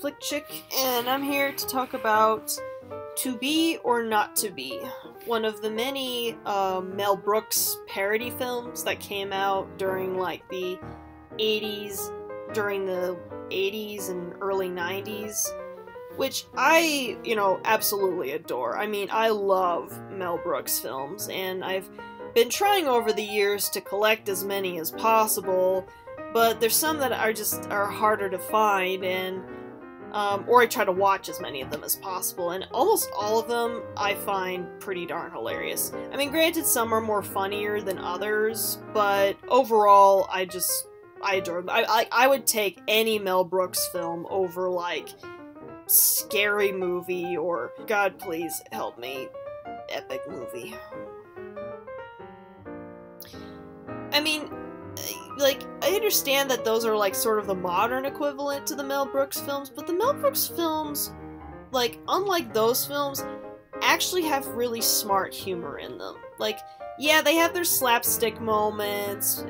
Flick Chick, and I'm here to talk about To Be or Not to Be, one of the many Mel Brooks parody films that came out during like the 80s, and early 90s, which I, absolutely adore. I mean, I love Mel Brooks films, and I've been trying over the years to collect as many as possible, but there's some that are harder to find, and or I try to watch as many of them as possible, and almost all of them I find pretty darn hilarious. I mean, granted, some are more funnier than others, but overall, I adore them. I would take any Mel Brooks film over, like, Scary Movie or, God please help me, Epic Movie. I mean, like, I understand that those are, like, sort of the modern equivalent to the Mel Brooks films, but the Mel Brooks films, like, unlike those films, actually have really smart humor in them. Like, yeah, they have their slapstick moments,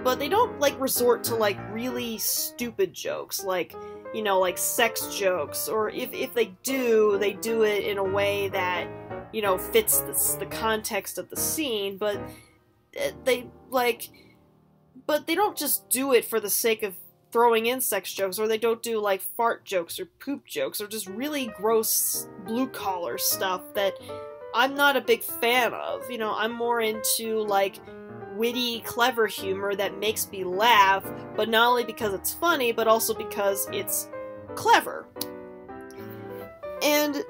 but they don't, like, resort to, like, really stupid jokes, like, like sex jokes, or if they do it in a way that, fits the context of the scene, but they don't just do it for the sake of throwing in sex jokes, or they don't do, like, fart jokes or poop jokes, or just really gross blue-collar stuff that I'm not a big fan of. I'm more into, like, witty, clever humor that makes me laugh, but not only because it's funny, but also because it's clever. And,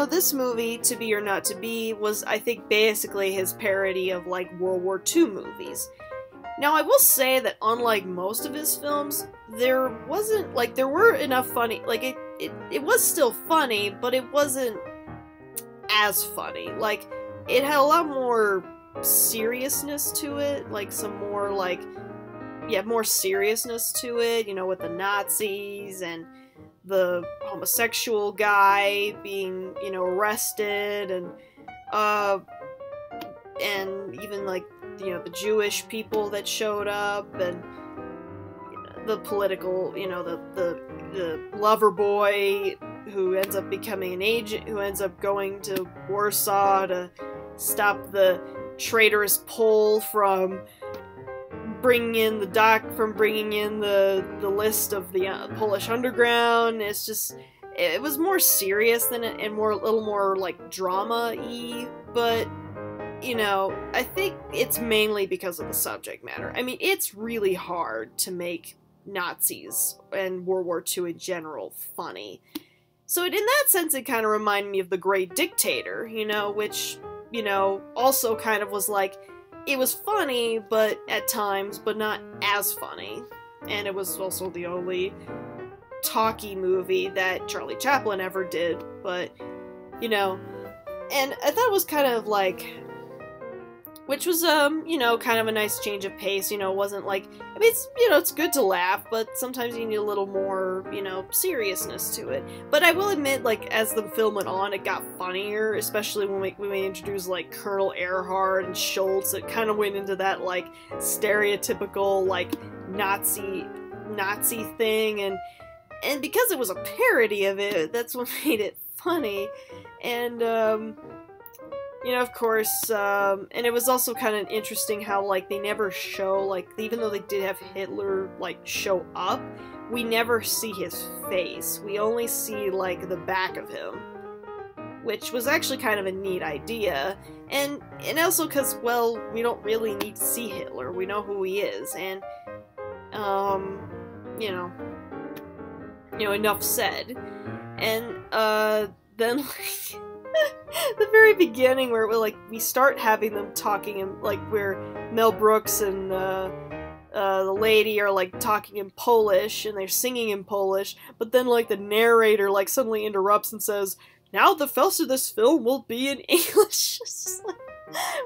this movie, To Be or Not to Be, was, I think, basically his parody of, like, World War II movies. Now, I will say that unlike most of his films, there were enough funny, like, it was still funny, but it wasn't as funny. Like, it had a lot more seriousness to it, like, some more, like, more seriousness to it, with the Nazis, and the homosexual guy being, arrested, and even, like, the Jewish people that showed up, and the political, the lover boy who ends up becoming an agent, who ends up going to Warsaw to stop the traitorous Pole from bringing in the list of the Polish underground. It's just, it was more serious than it, and a little more, like, drama-y, but I think it's mainly because of the subject matter. I mean, it's really hard to make Nazis and World War II in general funny. So in that sense, it kind of reminded me of The Great Dictator, which, also kind of was like, it was funny, but at times, but not as funny. And it was also the only talkie movie that Charlie Chaplin ever did, but, and I thought it was kind of like, which was, kind of a nice change of pace. It wasn't like, I mean, it's, it's good to laugh, but sometimes you need a little more, seriousness to it. But I will admit, like, as the film went on, it got funnier, especially when we introduced, like, Colonel Earhart and Schultz. It kind of went into that, like, stereotypical, like, Nazi thing, and because it was a parody of it, that's what made it funny. And, of course, and it was also kind of interesting how, like, they never show, like, even though they did have Hitler, like, show up, we never see his face. We only see, like, the back of him, which was actually kind of a neat idea, and also because, well, we don't really need to see Hitler. We know who he is, and, enough said. And, then, like, the very beginning where we start having them talking in, like, where Mel Brooks and the lady are, like, talking in Polish, and they're singing in Polish, but then, like, the narrator, like, suddenly interrupts and says, "Now the rest of this film will be in English."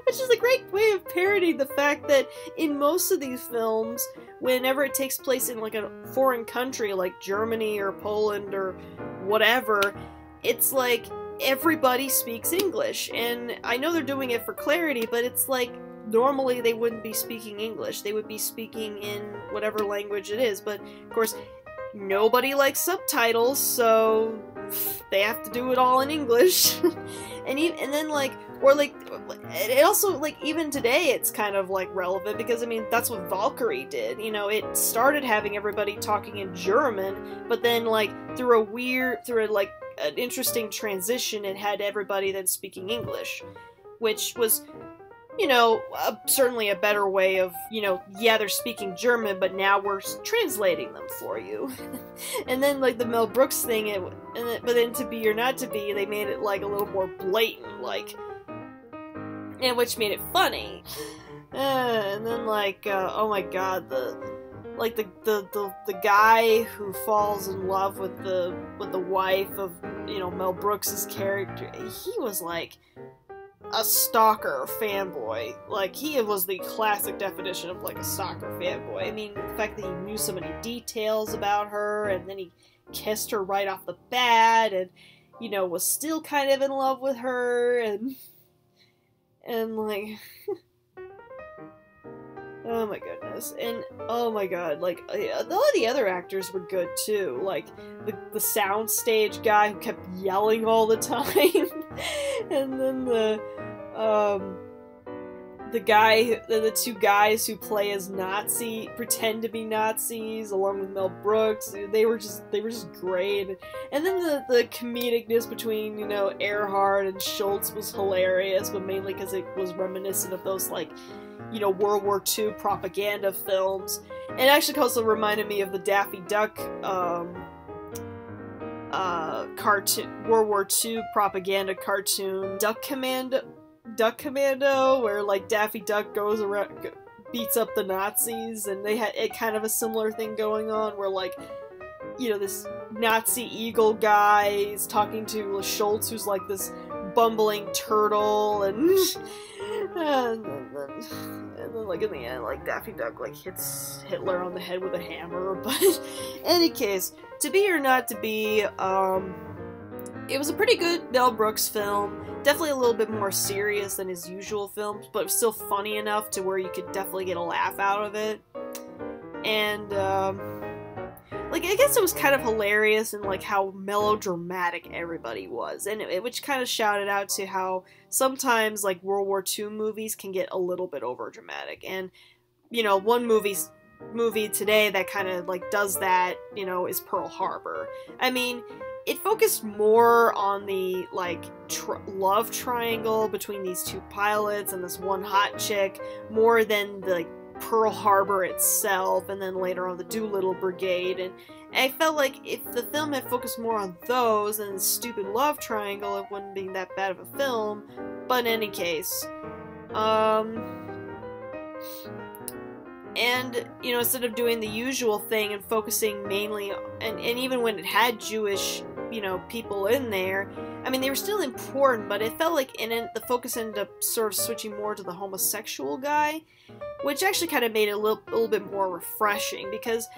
Which is a great way of parodying the fact that in most of these films, whenever it takes place in, like, a foreign country, like Germany or Poland or whatever, it's like, everybody speaks English, and I know they're doing it for clarity, but it's like, normally they wouldn't be speaking English, they would be speaking in whatever language it is, but of course, nobody likes subtitles, so they have to do it all in English. and then like, or like, it also, like, even today it's kind of like relevant, because I mean that's what Valkyrie did. You know, it started having everybody talking in German, but then like through an interesting transition, it had everybody then speaking English, which was, you know, certainly a better way of, you know, yeah, they're speaking German, but now we're translating them for you. And then, like, the Mel Brooks thing, but then To Be or Not to Be, they made it, like, a little more blatant, like, and which made it funny. And then, like, oh my god, the guy who falls in love with the wife of, you know, Mel Brooks's character, he was, like, a stalker fanboy. Like, he was the classic definition of, like, a stalker fanboy. I mean, the fact that he knew so many details about her, and then he kissed her right off the bat, and, you know, was still kind of in love with her, and like, oh my goodness. And, oh my god, like, a lot of the other actors were good, too. Like, the soundstage guy who kept yelling all the time, and then the two guys who play as pretend to be Nazis, along with Mel Brooks, they were just great. And then the comedicness between, you know, Earhart and Schultz was hilarious, but mainly because it was reminiscent of those, like, you know, World War II propaganda films. And it actually also reminded me of the Daffy Duck cartoon, World War II propaganda cartoon, Duck Commando, where, like, Daffy Duck goes around, beats up the Nazis, and they had kind of a similar thing going on, where, like, you know, this Nazi eagle guy is talking to Schultz, who's like this bumbling turtle, and and then like in the end, like, Daffy Duck, like, hits Hitler on the head with a hammer. But in any case, To Be or Not to Be, it was a pretty good Mel Brooks film. Definitely a little bit more serious than his usual films, but still funny enough to where you could definitely get a laugh out of it. And, like, I guess it was kind of hilarious in, like, how melodramatic everybody was, and which kind of shouted out to how sometimes, like, World War II movies can get a little bit overdramatic. And, you know, one movie today that kind of, like, does that, you know, is Pearl Harbor. I mean, it focused more on the, like, love triangle between these two pilots and this one hot chick, more than the, like, Pearl Harbor itself, and then later on the Doolittle Brigade. And I felt like if the film had focused more on those than the stupid love triangle, it wouldn't be that bad of a film. But in any case, and, you know, instead of doing the usual thing and focusing mainly, and even when it had Jewish, you know, people in there, I mean, they were still important, but it felt like the focus ended up sort of switching more to the homosexual guy, which actually kind of made it a little bit more refreshing, because,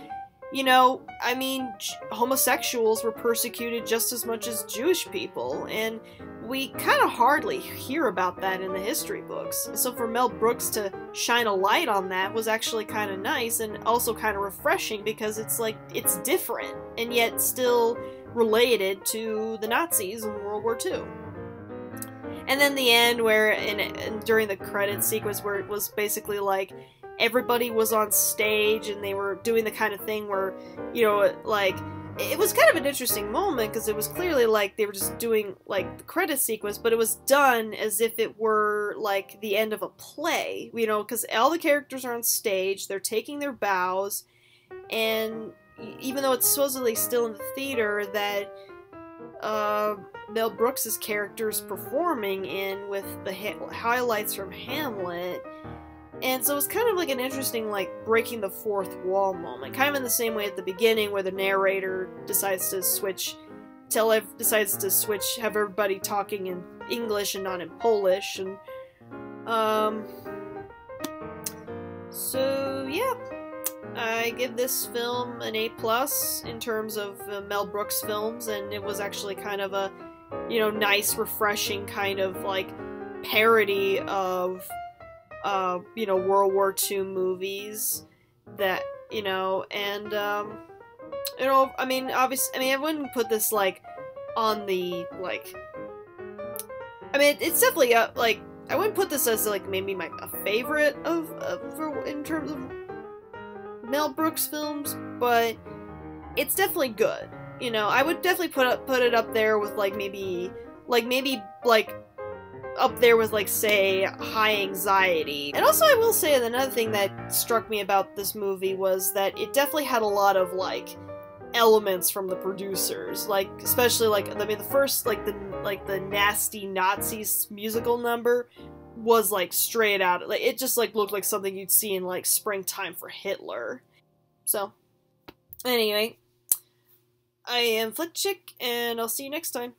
you know, I mean, homosexuals were persecuted just as much as Jewish people, and we kind of hardly hear about that in the history books. So for Mel Brooks to shine a light on that was actually kind of nice, and also kind of refreshing, because it's like, it's different, and yet still related to the Nazis in World War II. And then the end, where during the credits sequence, where it was basically like everybody was on stage and they were doing the kind of thing where, you know, like, it was kind of an interesting moment, because it was clearly like they were just doing, like, the credit sequence, but it was done as if it were like the end of a play, you know, because all the characters are on stage, they're taking their bows, and even though it's supposedly still in the theater that Mel Brooks' character is performing in, with the highlights from Hamlet. And so it's kind of like an interesting, like, breaking the fourth wall moment, kind of in the same way at the beginning, where the narrator decides to have everybody talking in English and not in Polish. And so yeah, I give this film an A+ in terms of Mel Brooks films, and it was actually kind of a, you know, nice, refreshing kind of, like, parody of, you know, World War II movies that, you know, and, You know, I mean, obviously, I mean, I wouldn't put this, like, on the, like, I mean, it's definitely, like, I wouldn't put this as, like, maybe a favorite in terms of Mel Brooks films, but it's definitely good. You know, I would definitely put it up there with, like, maybe, up there with, like, say, High Anxiety. And also, I will say that another thing that struck me about this movie was that it definitely had a lot of, like, elements from the producers, like, especially, like, I mean, the first, like, the nasty Nazis musical number was, like, straight out, like, it just, like, looked like something you'd see in, like, Springtime for Hitler. So, anyway, I am Flick Chick, and I'll see you next time.